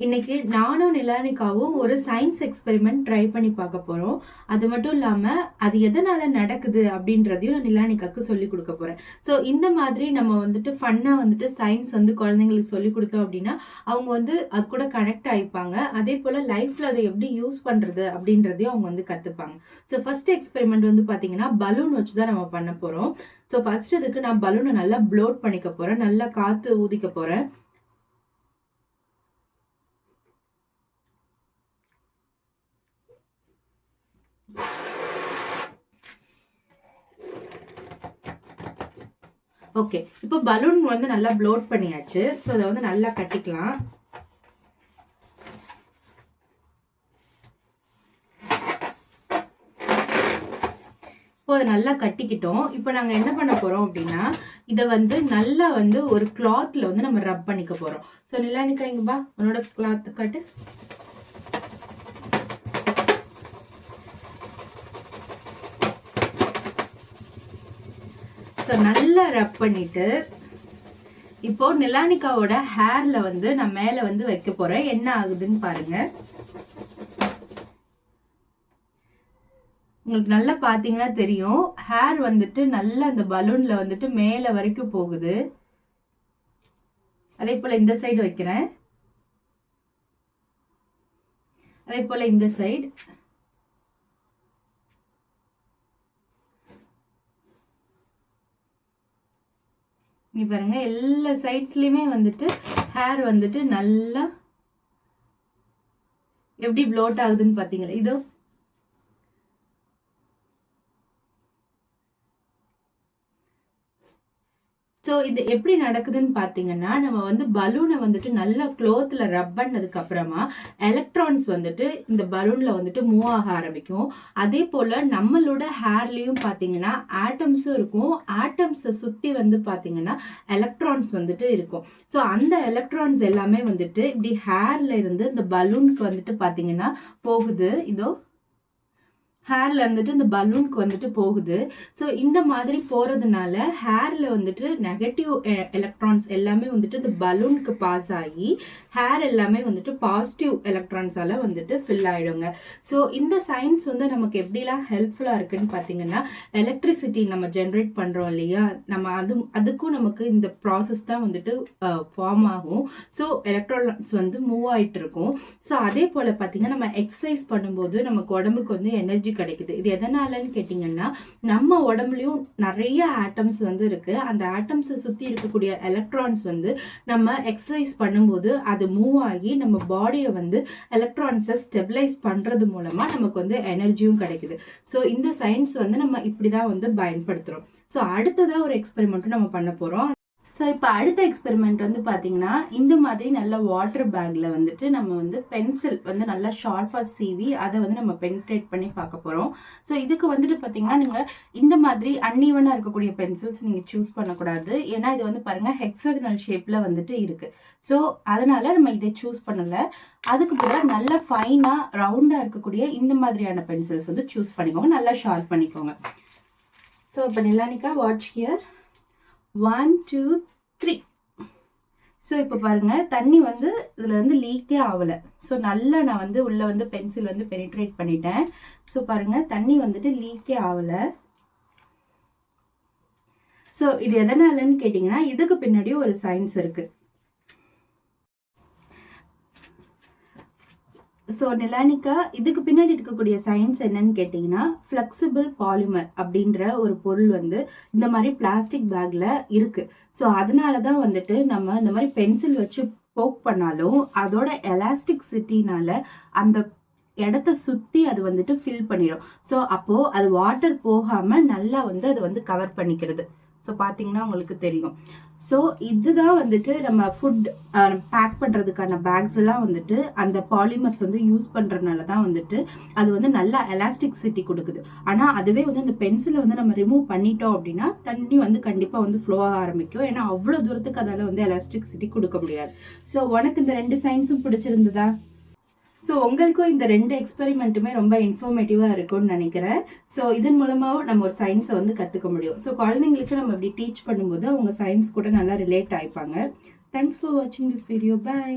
இன்னைக்கு நானும் நிலானிகாவும் ஒரு சயின்ஸ் எக்ஸ்பெரிமெண்ட் ட்ரை பண்ணி பார்க்க போறோம். அது மட்டும் இல்லாம அது எதனால நடக்குது அப்படின்றதையும் நான் நிலானிகாக்கு சொல்லி கொடுக்க போறேன். ஸோ இந்த மாதிரி நம்ம வந்துட்டு ஃபன்னா வந்துட்டு சயின்ஸ் வந்து குழந்தைங்களுக்கு சொல்லி கொடுத்தோம் அப்படின்னா அவங்க வந்து அது கூட கனெக்ட் ஆயிப்பாங்க. அதே போல லைஃப்ல அதை எப்படி யூஸ் பண்றது அப்படின்றதையும் அவங்க வந்து கத்துப்பாங்க. ஸோ ஃபர்ஸ்ட் எக்ஸ்பெரிமெண்ட் வந்து பாத்தீங்கன்னா பலூன் வச்சு தான் நம்ம பண்ண போறோம். ஸோ ஃபர்ஸ்ட் இதுக்கு நான் பலூனை நல்லா ப்ளோட் பண்ணிக்க போறேன். நல்லா காத்து ஊதிக்க போறேன். ஓகே, இப்போ பலூன் வந்து நல்லா ப்ளோட் பண்ணியாச்சு. ஸோ அதை வந்து நல்லா கட்டிக்கலாம். இப்போ அதை நல்லா கட்டிக்கிட்டோம். இப்போ நாங்கள் என்ன பண்ண போறோம் அப்படின்னா இதை வந்து நல்லா வந்து ஒரு கிளாத்ல வந்து நம்ம ரப் பண்ணிக்க போறோம். ஸோ நிலானிகா இங்க பா, உன்னோட கிளாத் கட்டு. ஸோ நல்லா ரப் பண்ணிட்டு இப்போ நிலானிகாவோட ஹேர்ல வந்து நான் மேல வந்து வைக்க போறேன். என்ன ஆகுதுன்னு பாருங்க. உங்களுக்கு நல்லா பாத்தீங்கன்னா தெரியும், ஹேர் வந்துட்டு நல்லா அந்த பலூன்ல வந்துட்டு மேல வரைக்கும் போகுது. அதே போல இந்த சைடு வைக்கிறேன். அதே போல இந்த சைடு. இங்க பாருங்க, எல்லா சைட்ஸ்லயுமே வந்துட்டு ஹேர் வந்துட்டு நல்லா எப்படி ப்ளோட் ஆகுதுன்னு பாத்தீங்களா? இதோ ஸோ இது எப்படி நடக்குதுன்னு பார்த்தீங்கன்னா, நம்ம வந்து பலூனை வந்துட்டு நல்லா க்ளோத்தில் ரப் பண்ணதுக்கு அப்புறமா எலக்ட்ரான்ஸ் வந்துட்டு இந்த பலூனில் வந்துட்டு மூவ் ஆக ஆரம்பிக்கும். அதே போல் நம்மளோட ஹேர்லேயும் பார்த்தீங்கன்னா ஆட்டம்ஸும் இருக்கும். ஆட்டம்ஸை சுற்றி வந்து பார்த்தீங்கன்னா எலக்ட்ரான்ஸ் வந்துட்டு இருக்கும். ஸோ அந்த எலக்ட்ரான்ஸ் எல்லாமே வந்துட்டு இப்படி ஹேர்ல இருந்து இந்த பலூனுக்கு வந்துட்டு பார்த்தீங்கன்னா போகுது. இதோ ஹேர்ல இருந்துட்டு இந்த பலூனுக்கு வந்துட்டு போகுது. ஸோ இந்த மாதிரி போறதுனால ஹேர்ல வந்துட்டு நெகட்டிவ் எலக்ட்ரான்ஸ் எல்லாமே வந்துட்டு இந்த பலூனுக்கு பாஸ் ஆகி ஹேர் எல்லாமே வந்துட்டு பாசிட்டிவ் எலக்ட்ரான்ஸால வந்துட்டு ஃபில் ஆயிடுங்க. ஸோ இந்த சயின்ஸ் வந்து நமக்கு எப்படிலாம் ஹெல்ப்ஃபுல்லா இருக்குன்னு பார்த்தீங்கன்னா, எலக்ட்ரிசிட்டி நம்ம ஜென்ரேட் பண்றோம் இல்லையா, நம்ம அதுக்கும் நமக்கு இந்த ப்ராசஸ் தான் வந்துட்டு ஃபார்ம் ஆகும். ஸோ எலக்ட்ரான்ஸ் வந்து மூவ் ஆயிட்டு இருக்கும். ஸோ அதே போல பார்த்தீங்கன்னா நம்ம எக்ஸசைஸ் பண்ணும்போது நமக்கு உடம்புக்கு வந்து எனர்ஜி கிடைக்குது. இது எதனாலன்னு கேட்டீங்கன்னா, நம்ம உடம்புலயும் நிறைய ஆட்டம்ஸ் வந்து இருக்கு. அந்த ஆட்டம்ஸை சுத்தி இருக்கக்கூடிய எலக்ட்ரான்ஸ் வந்து நம்ம எக்ஸசைஸ் பண்ணும்போது அது மூவ் ஆகி நம்ம பாடியை வந்து எலக்ட்ரான்ஸை ஸ்டெபிலைஸ் பண்றது மூலமா நமக்கு வந்து எனர்ஜியும் கிடைக்குது. ஸோ இந்த சயின்ஸ் வந்து நம்ம இப்படிதான் வந்து பயன்படுத்துறோம். ஸோ அடுத்ததா ஒரு எக்ஸ்பெரிமெண்ட்டும் நம்ம பண்ண போறோம். ஸோ இப்போ அடுத்த எக்ஸ்பெரிமெண்ட் வந்து பார்த்தீங்கன்னா, இந்த மாதிரி நல்ல வாட்டர் பேக்கில் வந்துட்டு நம்ம வந்து பென்சில் வந்து நல்லா ஷார்ப்பாக சீவி அதை வந்து நம்ம பென்ட்ரேட் பண்ணி பார்க்க போகிறோம். ஸோ இதுக்கு வந்துட்டு பார்த்தீங்கன்னா, நீங்கள் இந்த மாதிரி அன்ஈவனாக இருக்கக்கூடிய பென்சில்ஸ் நீங்கள் சூஸ் பண்ணக்கூடாது. ஏன்னா இது வந்து பாருங்கள் ஹெக்ஸாகனல் ஷேப்பில் வந்துட்டு இருக்குது. ஸோ அதனால் நம்ம இதை சூஸ் பண்ணலை. அதுக்கு பதிலாக நல்ல ஃபைனாக ரவுண்டாக இருக்கக்கூடிய இந்த மாதிரியான பென்சில்ஸ் வந்து சூஸ் பண்ணிக்கோங்க. நல்லா ஷார்ப் பண்ணிக்கோங்க. ஸோ இப்போ நிலானிகா வாட்ச் ஹியர். 1 2 3. ஸோ இப்போ பாருங்க, தண்ணி வந்து இதில் வந்து லீக்கே ஆகலை. ஸோ நல்லா நான் வந்து உள்ளே வந்து பென்சில் வந்து பெனிட்ரேட் பண்ணிட்டேன். ஸோ பாருங்க, தண்ணி வந்துட்டு லீக்கே ஆகலை. ஸோ இது எதனாலன்னு கேட்டிங்கன்னா, இதுக்கு பின்னாடி ஒரு சயின்ஸ் இருக்குது. ஸோ நிலானிகா, இதுக்கு பின்னாடி இருக்கக்கூடிய சயின்ஸ் என்னன்னு கேட்டிங்கன்னா, ஃப்ளெக்சிபிள் பாலிமர் அப்படின்ற ஒரு பொருள் வந்து இந்த மாதிரி பிளாஸ்டிக் பேக்கில் இருக்குது. ஸோ அதனால தான் வந்துட்டு நம்ம இந்த மாதிரி பென்சில் வச்சு போக் பண்ணாலும் அதோட எலாஸ்டிக்சிட்டினால அந்த இடத்த சுற்றி அது வந்துட்டு ஃபில் பண்ணிடும். ஸோ அப்போது அது வாட்டர் போகாமல் நல்லா வந்து அது வந்து கவர் பண்ணிக்கிறது. ஸோ பார்த்தீங்கன்னா உங்களுக்கு தெரியும். ஸோ இதுதான் வந்துட்டு நம்ம ஃபுட் பேக் பண்ணுறதுக்கான பேக்ஸ் எல்லாம் வந்துட்டு அந்த பாலிமர்ஸ் வந்து யூஸ் பண்ணுறதுனால தான் வந்துட்டு அது வந்து நல்லா எலாஸ்டிக்சிட்டி கொடுக்குது. ஆனால் அதுவே வந்து அந்த பென்சிலை வந்து நம்ம ரிமூவ் பண்ணிட்டோம் அப்படின்னா தண்ணி வந்து கண்டிப்பாக வந்து ஃப்ளோ ஆக ஆரம்பிக்கும். ஏன்னா அவ்வளோ தூரத்துக்கு அதால் வந்து எலாஸ்டிக்சிட்டி கொடுக்க முடியாது. ஸோ உனக்கு இந்த 2 சயின்ஸும் பிடிச்சிருந்ததா? ஸோ உங்களுக்கும் இந்த 2 எக்ஸ்பெரிமெண்ட்டுமே ரொம்ப இன்ஃபர்மேட்டிவாக இருக்கும்னு நினைக்கிறேன். ஸோ இதன் மூலமாக நம்ம ஒரு சயின்ஸை வந்து கற்றுக்க முடியும். ஸோ குழந்தைங்களுக்கு நம்ம இப்படி டீச் பண்ணும்போது அவங்க சயின்ஸ் கூட நல்லா ரிலேட் ஆகிப்பாங்க. தேங்க்ஸ் ஃபார் வாட்சிங் திஸ் வீடியோ. பாய்.